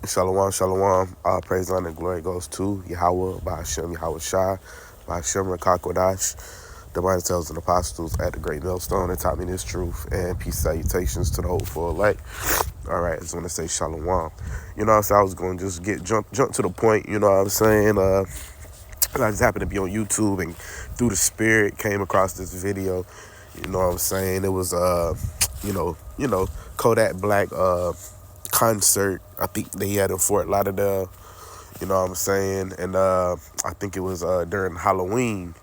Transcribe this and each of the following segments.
Shalom, shalom. All praise, honor, and glory goes to Yahweh, Ba'ashem, Yahweh Shai, Ba'ashem, Rakakwadash, divine tells and apostles at the great millstone that taught me this truth, and peace salutations to the hopeful elect. All right, I just want to say shalom. You know what I'm saying? I was going to just jump to the point, you know what I'm saying? I just happened to be on YouTube and through the spirit came across this video. You know what I'm saying? It was Kodak Black concert. I think they had in Fort Lauderdale. You know what I'm saying? And I think it was during Halloween,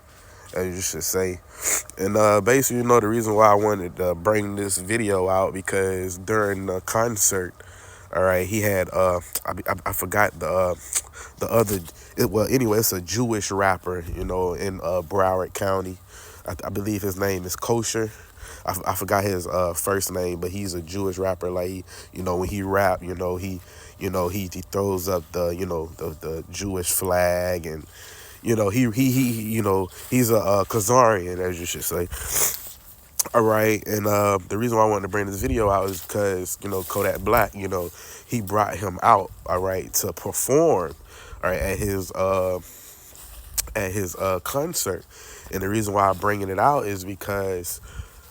as you should say. And basically, the reason why I wanted to bring this video out because during the concert, all right, he had I forgot the other. Anyway, it's a Jewish rapper, in Broward County. I believe his name is Kosher. I forgot his first name, but he's a Jewish rapper. Like when he rap, he throws up the Jewish flag, and he's a Khazarian, as you should say. All right, and the reason why I wanted to bring this video out is because Kodak Black, he brought him out, all right, to perform, all right, at his concert. And the reason why I'm bringing it out is because,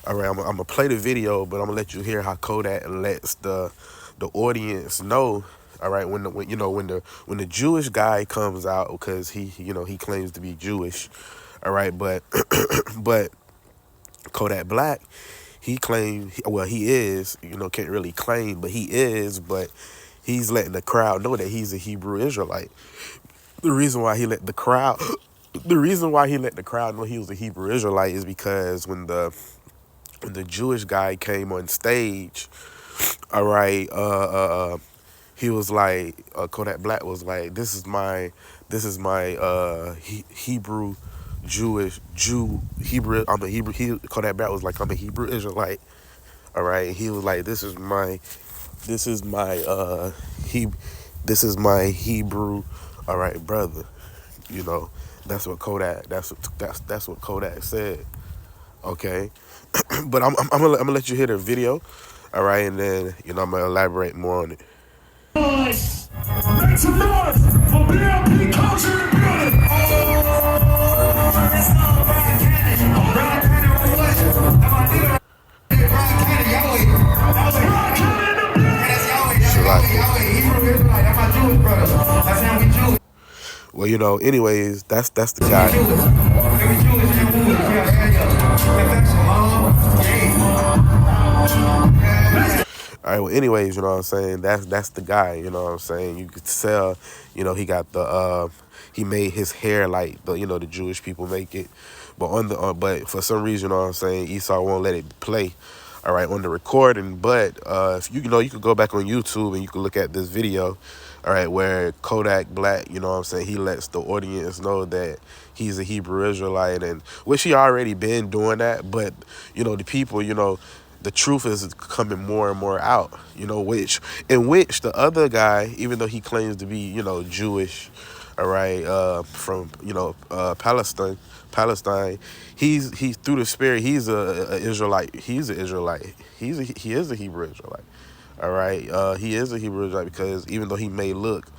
all right, I'm gonna play the video, but I'm gonna let you hear how Kodak lets the audience know. All right, when the Jewish guy comes out, because he claims to be Jewish. All right, but but Kodak Black, he claimed, well, he is, can't really claim, but he is, but he's letting the crowd know that he's a Hebrew Israelite. The reason why he let the crowd know he was a Hebrew Israelite is because when the Jewish guy came on stage, all right, he was like, Kodak Black was like, this is my Hebrew Hebrew. I'm a Hebrew. Kodak Black was like, I'm a Hebrew Israelite. All right, he was like, this is my Hebrew. All right, brother. That's what Kodak. That's what Kodak said. Okay, but I'm gonna let you hear the video. All right, and then I'm gonna elaborate more on it. Make some noise for BLP culture and building. Well, anyways, that's the guy. All right, well, anyways, you know what I'm saying? That's the guy, you know what I'm saying? You could tell, he got he made his hair like the Jewish people make it. But but for some reason, you know what I'm saying, Esau won't let it play, all right, on the recording. But if you could go back on YouTube and you can look at this video, all right, where Kodak Black, you know what I'm saying, he lets the audience know that he's a Hebrew Israelite, and which he already been doing that, but the people, the truth is coming more and more out, which the other guy, even though he claims to be, Jewish, all right, from, Palestine, he's through the spirit, he's a Israelite. He's an Israelite. He is a Hebrew Israelite. All right. He is a Hebrew Israelite because even though he may look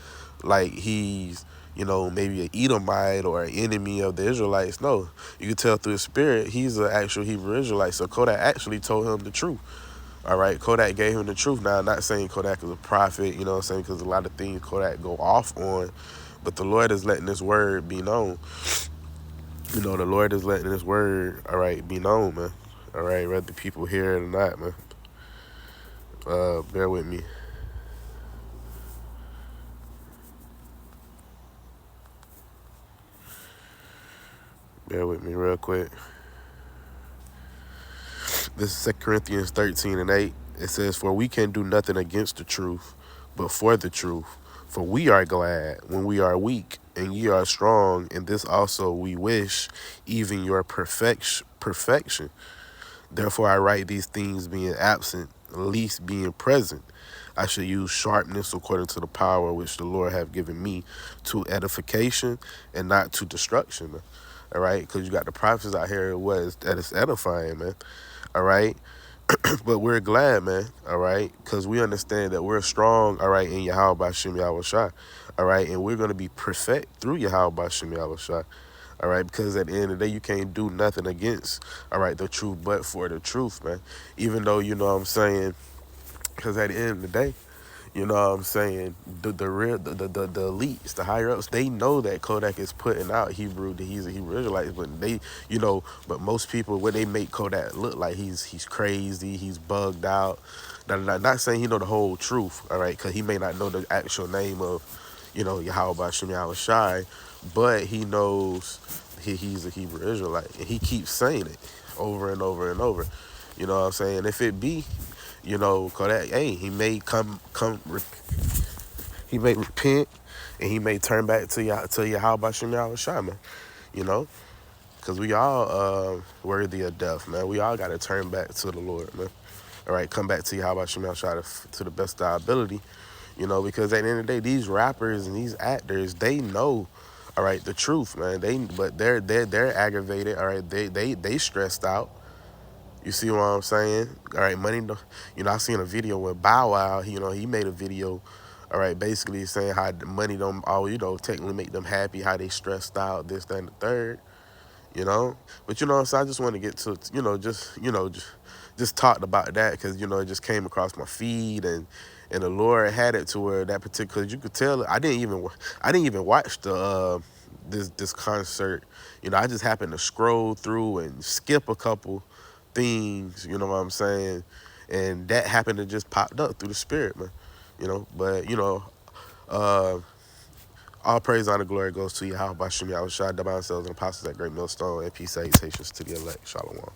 like he's, maybe an Edomite or an enemy of the Israelites, no, you can tell through his spirit, he's an actual Hebrew Israelite. So Kodak actually told him the truth. All right, Kodak gave him the truth. Now, I'm not saying Kodak is a prophet, you know what I'm saying, because a lot of things Kodak go off on, but the Lord is letting this word be known. The Lord is letting this word, all right, be known, man. All right, whether people hear it or not, man. Bear with me. Bear with me real quick. This is 2 Corinthians 13:8. It says, for we can do nothing against the truth, but for the truth. For we are glad when we are weak, and ye are strong, and this also we wish, even your perfection. Therefore I write these things being absent, least being present. I should use sharpness according to the power which the Lord have given me to edification and not to destruction, man. All right, because you got the prophets out here that it's edifying, man. All right, But we're glad, man, all right? Because we understand that we're strong, all right, in Yahweh Bashem Yahweh Shai, all right? And we're going to be perfect through Yahweh Bashem Yahweh Shai, all right? Because at the end of the day, you can't do nothing against, all right, the truth, but for the truth, man. Even though, you know what I'm saying, because at the end of the day, you know what I'm saying? The real the elites, the higher ups, they know that Kodak is putting out he's a Hebrew Israelite, but they, but most people, when they make Kodak look like he's crazy, he's bugged out. Not saying he know the whole truth, all right, because he may not know the actual name of, Yahweh Bashem Yahweh Shai, but he knows he's a Hebrew Israelite, and he keeps saying it over and over and over. You know what I'm saying? If it be, Kodak, hey, he may repent, and he may turn back to Yahweh Shem Yahweh Shai, man. You know, because we all worthy of death, man. We all got to turn back to the Lord, man. All right, come back to Yahweh Shem Yahweh Shai to the best of our ability, because at the end of the day, these rappers and these actors, they know, all right, the truth, man. They're aggravated, all right. They stressed out. You see what I'm saying? All right, money. I seen a video with Bow Wow. He made a video. All right, basically saying how the money don't always, technically make them happy. How they stressed out, this, that, and the third. But so I just want to get to, just talked about that because it just came across my feed and the Lord had it to where that particular, you could tell. I didn't even watch this concert. I just happened to scroll through and skip a couple things. You know what I'm saying? And that happened to just popped up through the spirit, man. But uh, all praise, honor, glory goes to Yahweh Bashem Yahweh Shai, divine cells and apostles at Great Millstone, and peace, salutations to the elect. Shalom.